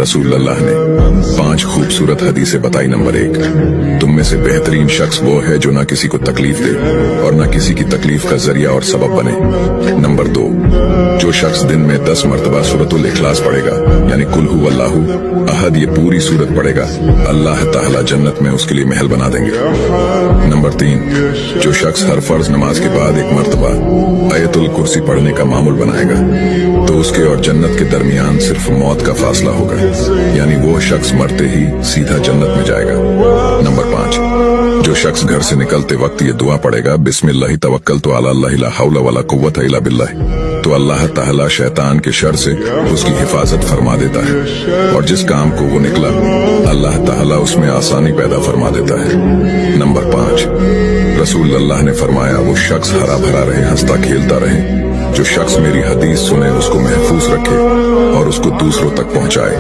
रसूल अल्लाह ने 5 खूबसूरत हदीसें बताई। नंबर 1, तुम में से बेहतरीन शख्स वो है जो ना किसी को तकलीफ दे और ना किसी की तकलीफ का जरिया और सबब बने। नंबर 2, जो शख्स दिन में 10 मरतबा सूरतुल इखलास पढ़ेगा, यानी कुल हु अल्लाहु अहद, ये पूरी सूरत पढ़ेगा, अल्लाह ताला जन्नत में उसके लिए महल बना देंगे। नंबर 3, जो शख्स हर फर्ज नमाज के बाद 1 मरतबा आयतुल कुर्सी पढ़ने का मामूल बनाएगा तो उसके और जन्नत के दरमियान सिर्फ मौत का फासला होगा, यानी वो शख्स मरते ही सीधा जन्नत में जाएगा। नंबर 5, जो शख्स घर से निकलते वक्त ये दुआ पढ़ेगा, बिस्मिल्लाहि तवक्कलतु अला अल्लाह ला हौला वला कुव्वता इल्ला बिल्लाह, तो अल्लाह ताला शैतान के शर से उसकी हिफाजत फरमा देता है और जिस काम को वो निकला अल्लाह ताला उसमें आसानी पैदा फरमा देता है। नंबर 5, रसूल अल्लाह ने फरमाया, वो शख्स हरा भरा रहे, हंसता खेलता रहे, जो शख्स मेरी हदीस सुने उसको महफूज रखे और उसको दूसरों तक पहुंचाए।